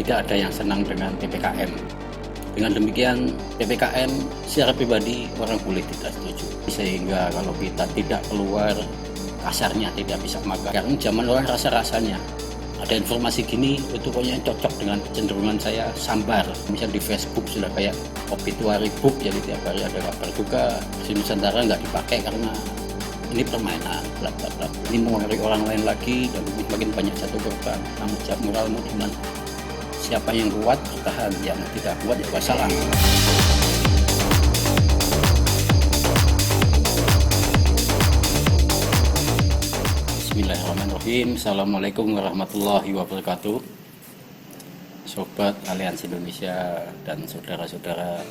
tidak ada yang senang dengan PPKM. Dengan demikian, PPKM secara pribadi orang boleh tidak setuju. Sehingga kalau kita tidak keluar, kasarnya tidak bisa makan. Karena zaman orang rasa-rasanya. Ada informasi gini, itu pokoknya cocok dengan kecenderungan saya, sambar. Misalnya di Facebook sudah kayak obituary book, jadi tiap hari ada kabar duka. Di Nusantara nggak dipakai karena ini permainan, bla bla bla. Ini mengotori orang lain lagi, dan makin banyak jatuh korban. Tanggung jawab moralmu di mana? Siapa yang kuat bertahan, yang tidak kuat ya wassalam. Bismillahirrahmanirrahim. Assalamualaikum warahmatullahi wabarakatuh. Sobat Aliansi Indonesia dan saudara-saudara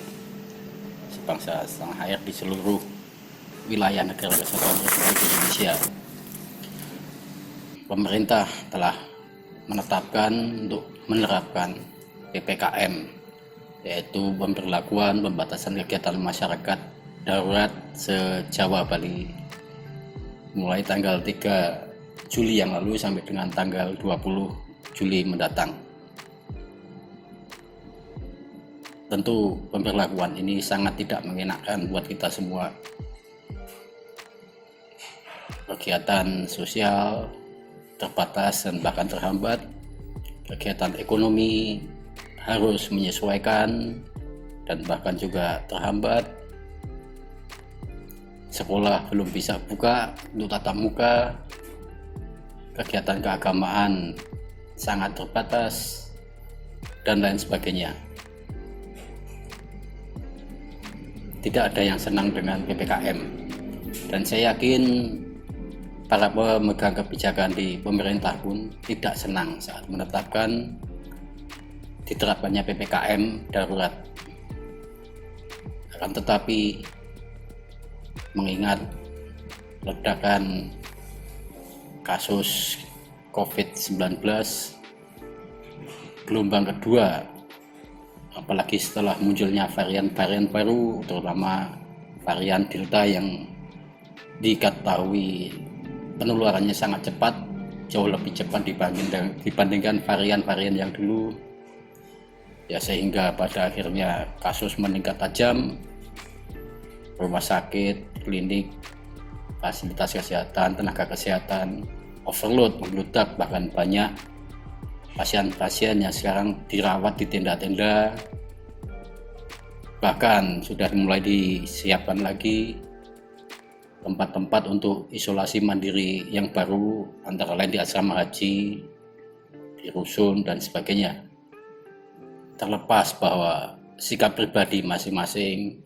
sebangsa setanah air di seluruh wilayah negara kesatuan Republik Indonesia. Pemerintah telah menetapkan untuk menerapkan PPKM, yaitu pemberlakuan pembatasan kegiatan masyarakat darurat se-Jawa Bali mulai tanggal 3 Juli yang lalu sampai dengan tanggal 20 Juli mendatang. Tentu pemberlakuan ini sangat tidak mengenakan buat kita semua. Kegiatan sosial terbatas dan bahkan terhambat. Kegiatan ekonomi harus menyesuaikan dan bahkan juga terhambat. Sekolah belum bisa buka untuk tatap muka. Kegiatan keagamaan sangat terbatas dan lain sebagainya. Tidak ada yang senang dengan PPKM, dan saya yakin para pemegang kebijakan di pemerintah pun tidak senang saat menetapkan diterapkannya PPKM darurat. Akan tetapi mengingat ledakan kasus COVID-19 gelombang kedua, apalagi setelah munculnya varian-varian baru, terutama varian Delta yang diketahui penularannya sangat cepat, jauh lebih cepat dibandingkan varian-varian yang dulu, ya sehingga pada akhirnya kasus meningkat tajam. Rumah sakit, klinik, fasilitas kesehatan, tenaga kesehatan overload, membludak, bahkan banyak pasien-pasien yang sekarang dirawat di tenda-tenda. Bahkan sudah mulai disiapkan lagi tempat-tempat untuk isolasi mandiri yang baru, antara lain di asrama haji, di rusun, dan sebagainya. Terlepas bahwa sikap pribadi masing-masing,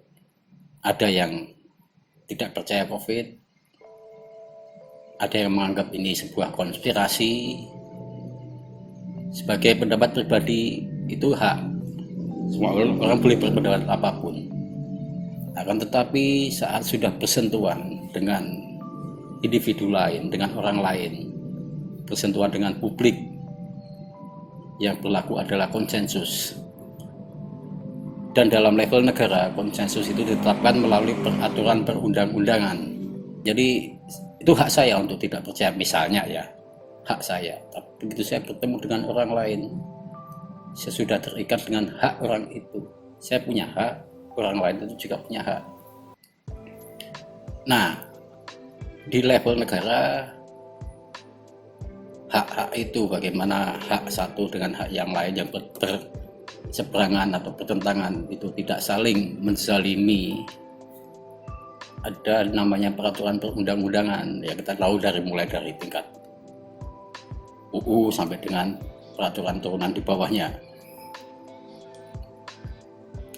ada yang tidak percaya COVID, ada yang menganggap ini sebuah konspirasi. Sebagai pendapat pribadi itu hak, semua orang boleh berpendapat apapun. Akan tetapi saat sudah bersentuhan dengan individu lain, dengan orang lain, bersentuhan dengan publik, yang berlaku adalah konsensus. Dan dalam level negara, konsensus itu ditetapkan melalui peraturan perundang-undangan. Jadi itu hak saya untuk tidak percaya, misalnya ya, hak saya. Tapi begitu saya bertemu dengan orang lain, saya sudah terikat dengan hak orang itu. Saya punya hak, orang lain itu juga punya hak. Nah, di level negara, hak-hak itu bagaimana hak satu dengan hak yang lain yang berseberangan atau bertentangan itu tidak saling menzalimi. Ada namanya peraturan perundang-undangan, ya kita tahu mulai dari tingkat UU sampai dengan peraturan turunan di bawahnya.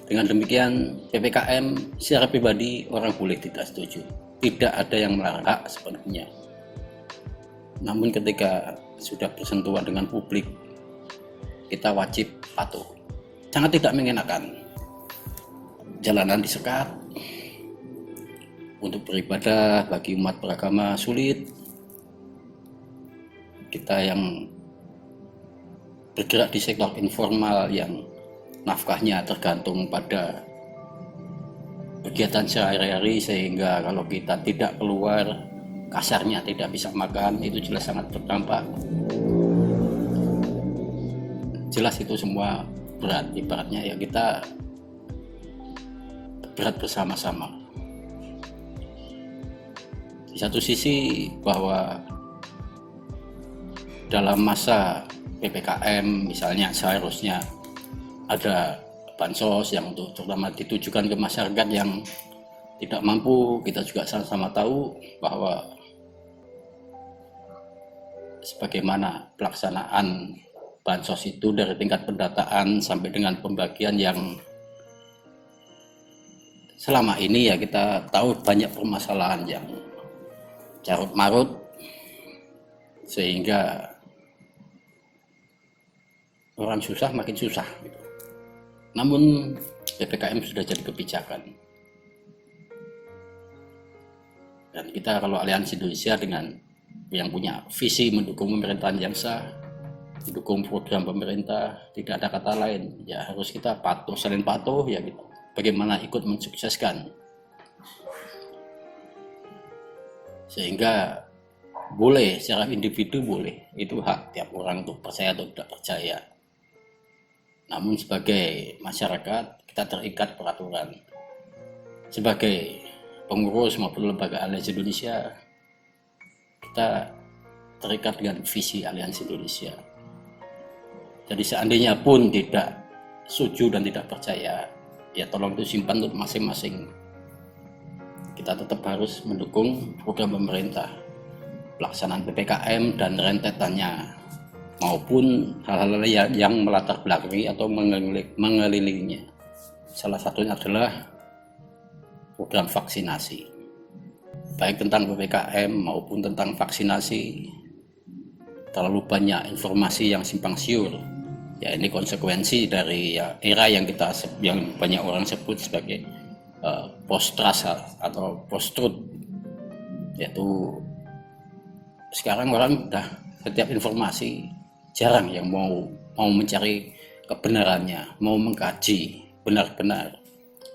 Dengan demikian, PPKM secara pribadi orang boleh tidak setuju. Tidak ada yang melarang, hak sepenuhnya. Namun ketika sudah bersentuhan dengan publik, kita wajib patuh. Sangat tidak mengenakan. Jalanan disekat, untuk beribadah bagi umat beragama sulit. Kita yang bergerak di sektor informal yang nafkahnya tergantung pada kegiatan sehari-hari, sehingga kalau kita tidak keluar, kasarnya tidak bisa makan, itu jelas sangat berdampak. jelas itu semua berat, ibaratnya ya kita berat bersama-sama. Di satu sisi bahwa dalam masa PPKM misalnya seharusnya ada bansos yang untuk terutama ditujukan ke masyarakat yang tidak mampu. Kita juga sama-sama tahu bahwa sebagaimana pelaksanaan bansos itu dari tingkat pendataan sampai dengan pembagian yang selama ini ya kita tahu banyak permasalahan yang carut marut sehingga orang susah makin susah gitu. Namun PPKM sudah jadi kebijakan dan kita kalau Aliansi Indonesia dengan yang punya visi mendukung pemerintahan yang sah, mendukung program pemerintah, tidak ada kata lain ya harus kita patuh, selain patuh ya gitu bagaimana ikut mensukseskan sehingga boleh secara individu boleh, itu hak tiap orang untuk percaya atau tidak percaya. Namun sebagai masyarakat kita terikat peraturan, sebagai pengurus maupun lembaga Aliansi Indonesia kita terikat dengan visi Aliansi Indonesia. Jadi seandainya pun tidak setuju dan tidak percaya, ya tolong itu simpan untuk masing-masing. Kita tetap harus mendukung program pemerintah, pelaksanaan PPKM dan rentetannya, maupun hal-hal yang melatar belakangi atau mengelilinginya. Salah satunya adalah program vaksinasi. Baik tentang PPKM maupun tentang vaksinasi, terlalu banyak informasi yang simpang siur. Ya ini konsekuensi dari ya, era yang banyak orang sebut sebagai post trust atau post truth, yaitu sekarang orang udah setiap informasi jarang yang mau mencari kebenarannya, mau mengkaji benar-benar.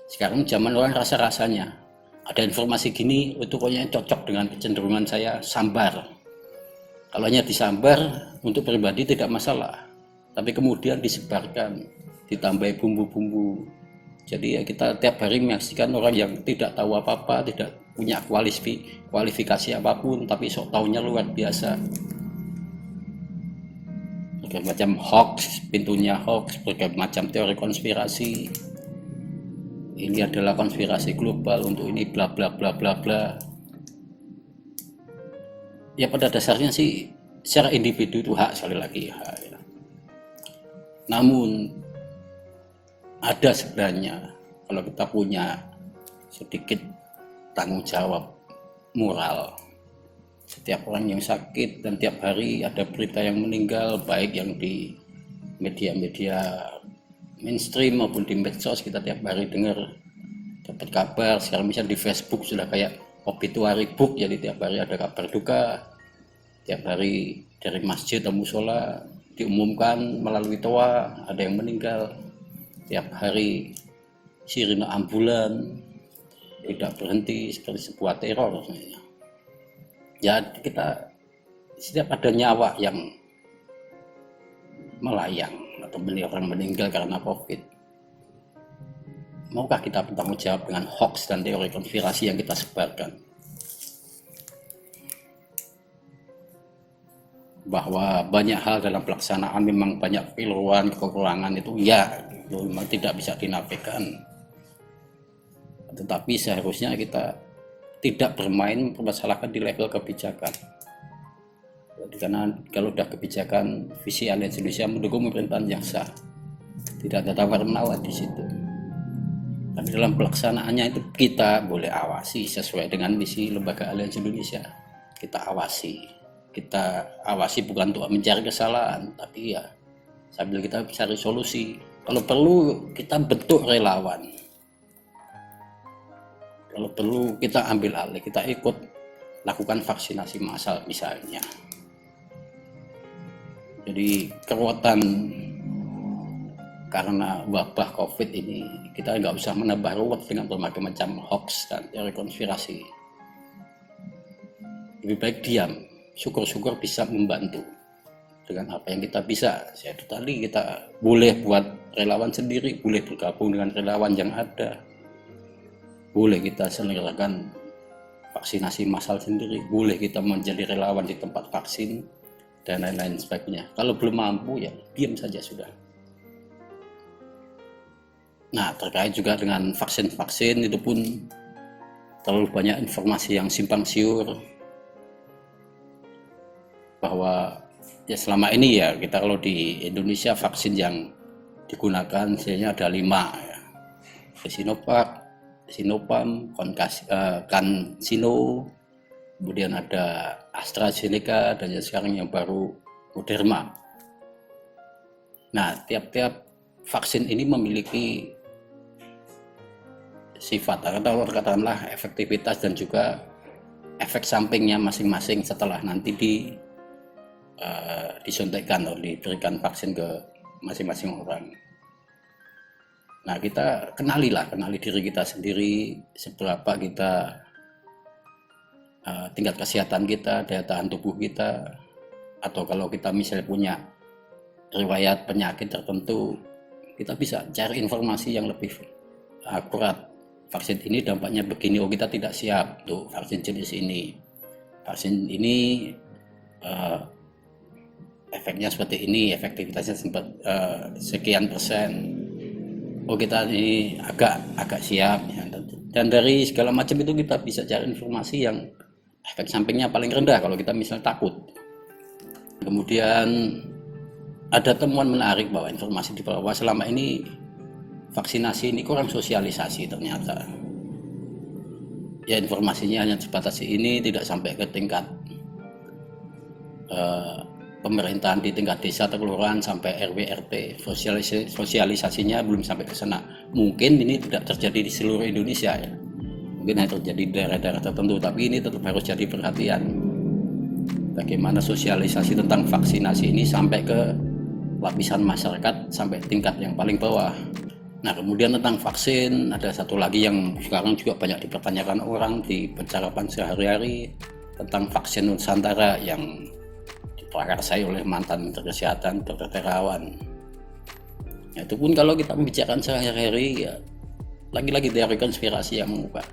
Sekarang zaman orang rasa-rasanya, ada informasi gini itu pokoknya cocok dengan kecenderungan saya, sambar. Kalau hanya disambar untuk pribadi tidak masalah, tapi kemudian disebarkan, ditambahi bumbu-bumbu. Jadi ya kita tiap hari menyaksikan orang yang tidak tahu apa-apa, tidak punya kualifikasi apapun, tapi sok taunya luar biasa. Berbagai macam hoax, pintunya hoax, berbagai macam teori konspirasi. Ini adalah konspirasi global untuk ini bla bla bla bla bla. Ya pada dasarnya sih secara individu itu hak, sekali lagi hak ya. Namun ada sebenarnya kalau kita punya sedikit tanggung jawab moral. Setiap orang yang sakit dan tiap hari ada berita yang meninggal, baik yang di media-media mainstream maupun di medsos, kita tiap hari dengar, dapat kabar. Sekarang misalnya di Facebook sudah kayak obituary book, jadi tiap hari ada kabar duka, tiap hari dari masjid atau musola diumumkan melalui toa ada yang meninggal, tiap hari sirine ambulan tidak berhenti seperti sebuah teror. Ya kita setiap ada nyawa yang melayang atau orang meninggal karena COVID, maukah kita bertanggung jawab dengan hoax dan teori konspirasi yang kita sebarkan? Bahwa banyak hal dalam pelaksanaan memang banyak keliruan, kekurangan, itu ya itu memang tidak bisa dinafikan. Tetapi seharusnya kita tidak bermain mempermasalahkan di level kebijakan. Karena kalau sudah kebijakan visi Aliansi Indonesia mendukung pemerintahan yang sah, tidak ada tawar menawar di situ. Tapi dalam pelaksanaannya itu kita boleh awasi sesuai dengan misi lembaga Aliansi Indonesia. Kita awasi bukan untuk mencari kesalahan, tapi ya sambil kita cari solusi. Kalau perlu kita bentuk relawan, kalau perlu kita ambil alih, kita ikut lakukan vaksinasi massal misalnya. Jadi keruwetan karena wabah COVID ini, kita nggak usah menambah ruwet dengan berbagai macam hoax dan teori konspirasi. Lebih baik diam, syukur-syukur bisa membantu. dengan apa yang kita bisa. Yaitu tadi kita boleh buat relawan sendiri, boleh bergabung dengan relawan yang ada, boleh kita selenggarakan vaksinasi massal sendiri, boleh kita menjadi relawan di tempat vaksin dan lain-lain sebagainya. Kalau belum mampu ya diam saja sudah. Nah, terkait juga dengan vaksin-vaksin itu pun terlalu banyak informasi yang simpang siur, bahwa ya selama ini ya kita kalau di Indonesia vaksin yang digunakan misalnya ada 5 ya. Sinovac, Sinopharm, CanSino, kemudian ada AstraZeneca, dan sekarang yang baru Moderna. Nah, tiap-tiap vaksin ini memiliki sifat atau katakanlah efektivitas dan juga efek sampingnya masing-masing setelah nanti disuntikkan atau diberikan vaksin ke masing-masing orang. Nah, kita kenali diri kita sendiri, seberapa kita tingkat kesehatan kita, daya tahan tubuh kita, atau kalau kita misalnya punya riwayat penyakit tertentu, kita bisa cari informasi yang lebih akurat. Vaksin ini dampaknya begini, oh kita tidak siap tuh vaksin jenis ini. Vaksin ini efeknya seperti ini, efektivitasnya sempat sekian persen. Oh kita ini agak siap ya. Dan dari segala macam itu kita bisa cari informasi yang efek sampingnya paling rendah kalau kita misalnya takut. Kemudian ada temuan menarik bahwa informasi di bawah selama ini vaksinasi ini kurang sosialisasi ternyata. Ya informasinya hanya sebatas ini, tidak sampai ke tingkat pemerintahan di tingkat desa atau kelurahan sampai RW RT. Sosialisasinya belum sampai ke sana. Mungkin ini tidak terjadi di seluruh Indonesia ya. Mungkin hanya terjadi di daerah-daerah tertentu, tapi ini tetap harus jadi perhatian. Bagaimana sosialisasi tentang vaksinasi ini sampai ke lapisan masyarakat, sampai tingkat yang paling bawah. Nah, kemudian tentang vaksin, ada satu lagi yang sekarang juga banyak dipertanyakan orang di percakapan sehari-hari, tentang vaksin Nusantara yang diprakarsai oleh mantan Menteri Kesehatan Dr. Terawan. Ya, itu pun kalau kita membicarakan sehari-hari, ya, lagi-lagi teori konspirasi yang mengubah.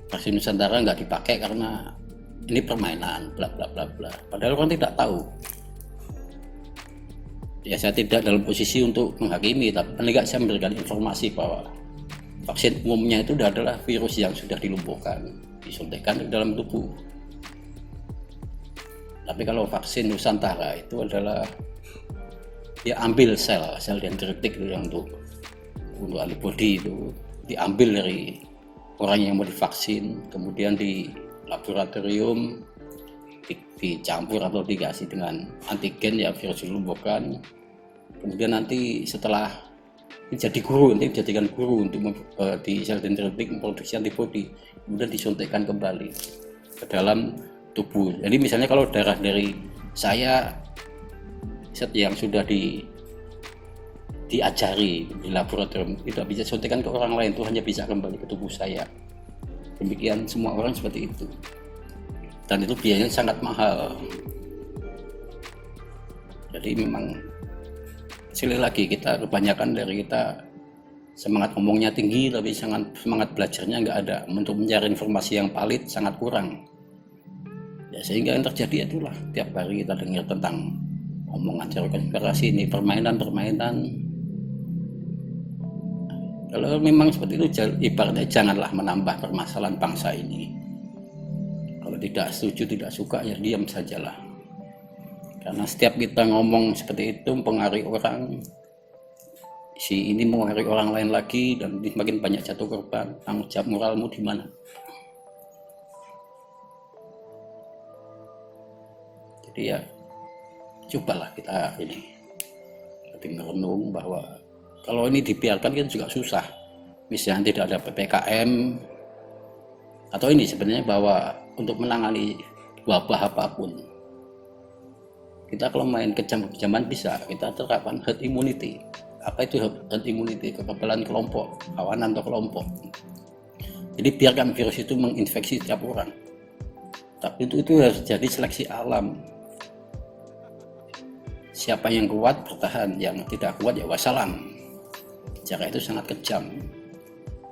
Vaksin Nusantara nggak dipakai karena ini permainan, bla bla bla bla. Padahal orang tidak tahu. Ya, saya tidak dalam posisi untuk menghakimi, tapi paling nggak saya memberikan informasi bahwa vaksin umumnya itu adalah virus yang sudah dilumpuhkan, disuntikkan ke dalam tubuh. Tapi kalau vaksin Nusantara itu adalah dia ambil sel dendritik itu yang untuk antibody itu diambil dari orang yang mau divaksin, kemudian di laboratorium dicampur atau dikasih dengan antigen ya virus dilumpuhkan. Kemudian nanti setelah jadi guru, nanti dijadikan guru untuk di sel dendritik memproduksi antibody, kemudian disuntikkan kembali ke dalam tubuh. Jadi misalnya kalau darah dari saya yang sudah diajari di laboratorium tidak bisa suntikan ke orang lain, itu hanya bisa kembali ke tubuh saya. Demikian semua orang seperti itu. Dan itu biayanya sangat mahal. Jadi memang sekali lagi kita kebanyakan dari kita semangat ngomongnya tinggi tapi semangat belajarnya nggak ada. Untuk mencari informasi yang valid sangat kurang. Ya, sehingga yang terjadi itulah tiap hari kita dengar tentang omongan teori konspirasi ini, permainan. Kalau memang seperti itu, ibaratnya janganlah menambah permasalahan bangsa ini. Kalau tidak setuju, tidak suka, ya diam sajalah. Karena setiap kita ngomong seperti itu mempengaruhi orang, si ini mempengaruhi orang lain lagi, dan semakin banyak jatuh korban. Tanggung jawab moralmu di mana? Jadi ya cobalah kita ini lebih merenung bahwa kalau ini dibiarkan kan juga susah. Misalnya tidak ada PPKM, atau ini sebenarnya bahwa untuk menangani wabah apapun, kita kalau main kejam-kejaman bisa kita terapkan herd immunity. Apa itu herd immunity? Kekebalan kelompok, kawanan atau kelompok. Jadi biarkan virus itu menginfeksi setiap orang. Tapi itu harus jadi seleksi alam. siapa yang kuat bertahan, yang tidak kuat ya wassalam. Cara itu sangat kejam.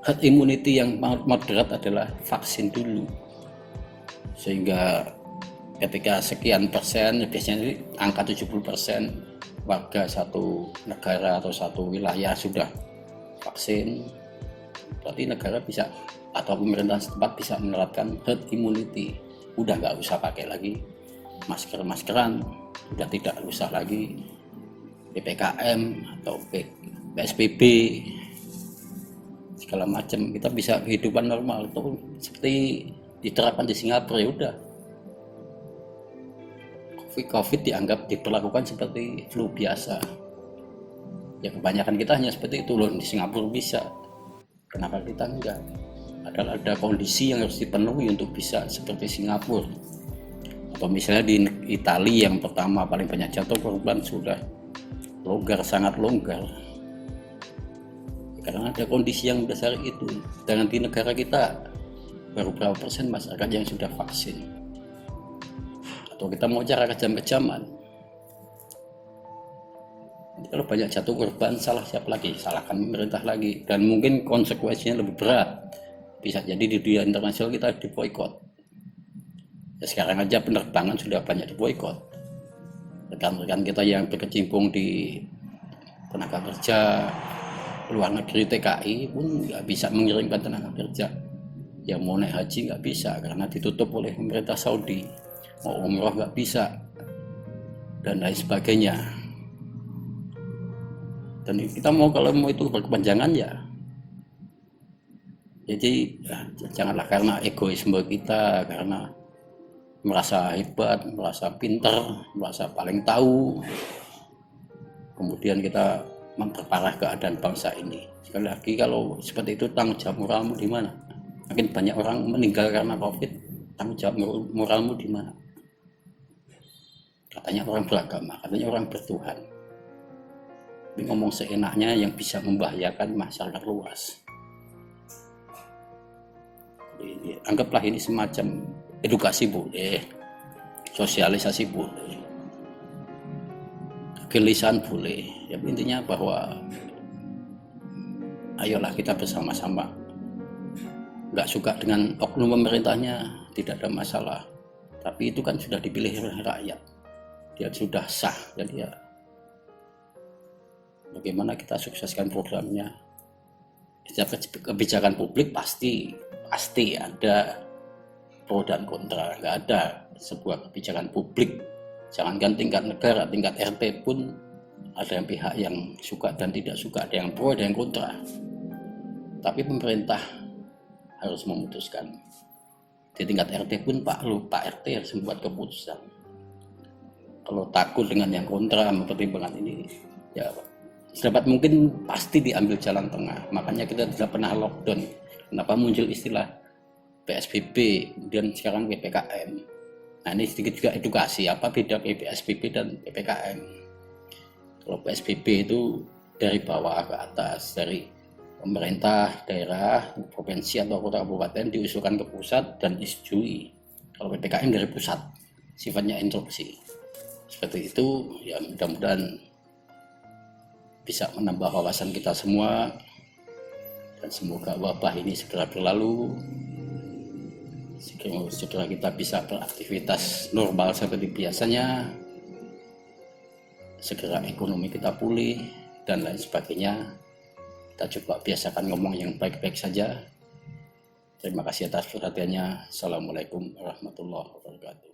Herd immunity yang moderat adalah vaksin dulu, sehingga ketika sekian persen, biasanya angka 70% warga satu negara atau satu wilayah sudah vaksin, berarti negara bisa atau pemerintah setempat bisa menerapkan herd immunity. Udah nggak usah pakai lagi masker-maskeran, sudah tidak usah lagi PPKM atau PSBB segala macam. Kita bisa kehidupan normal itu seperti diterapkan di Singapura. Ya udah, COVID dianggap diperlakukan seperti flu biasa. Ya kebanyakan kita hanya seperti itu loh. Di Singapura bisa, kenapa kita enggak? Ada kondisi yang harus dipenuhi untuk bisa seperti Singapura. Atau misalnya di Italia yang pertama paling banyak jatuh korban sudah longgar, sangat longgar, karena ada kondisi yang besar itu. Dengan di negara kita baru berapa persen masyarakat yang sudah vaksin. Atau kita mau cara kejam-kejaman, kalau banyak jatuh korban, salah siapa lagi? Salahkan pemerintah lagi, dan mungkin konsekuensinya lebih berat. Bisa jadi di dunia internasional kita diboikot. Ya, sekarang aja penerbangan sudah banyak diboikot. Rekan-rekan kita yang berkecimpung di tenaga kerja luar negeri TKI pun nggak bisa mengirimkan tenaga kerja. Yang mau naik haji nggak bisa karena ditutup oleh pemerintah Saudi. Mau umroh nggak bisa, dan lain sebagainya. Dan kita kalau mau itu berkepanjangan ya. Jadi janganlah karena egoisme kita, karena merasa hebat, merasa pintar, merasa paling tahu, kemudian kita memperparah keadaan bangsa ini. Sekali lagi, kalau seperti itu, tanggung jawab moralmu di mana? Makin banyak orang meninggal karena COVID, tanggung jawab moralmu di mana? Katanya orang beragama, katanya orang bertuhan, tapi ngomong seenaknya yang bisa membahayakan masyarakat luas. Jadi, anggaplah ini semacam edukasi boleh, sosialisasi boleh, kegelisahan boleh. Ya, intinya bahwa ayolah kita bersama-sama. Nggak suka dengan oknum pemerintahnya tidak ada masalah, tapi itu kan sudah dipilih oleh rakyat, dia sudah sah. Jadi ya bagaimana kita sukseskan programnya. Setiap kebijakan publik pasti ada pro dan kontra. Nggak ada sebuah kebijakan publik, jangankan tingkat negara, tingkat RT pun ada yang pihak yang suka dan tidak suka, ada yang pro, ada yang kontra. Tapi pemerintah harus memutuskan. Di tingkat RT pun Pak RT harus membuat keputusan. Kalau takut dengan yang kontra mempertimbangkan ini, ya sedapat mungkin pasti diambil jalan tengah. Makanya kita tidak pernah lockdown. Kenapa muncul istilah PSBB, kemudian sekarang PPKM. Nah, ini sedikit juga edukasi, apa beda PSBB dan PPKM. Kalau PSBB itu dari bawah ke atas, dari pemerintah daerah, provinsi atau kota kabupaten diusulkan ke pusat dan disetujui. Kalau PPKM dari pusat, sifatnya instruksi. Seperti itu, ya mudah-mudahan bisa menambah wawasan kita semua, dan semoga wabah ini segera berlalu, segera kita bisa beraktivitas normal seperti biasanya, segera ekonomi kita pulih dan lain sebagainya. Kita coba biasakan ngomong yang baik-baik saja. Terima kasih atas perhatiannya. Assalamualaikum warahmatullahi wabarakatuh.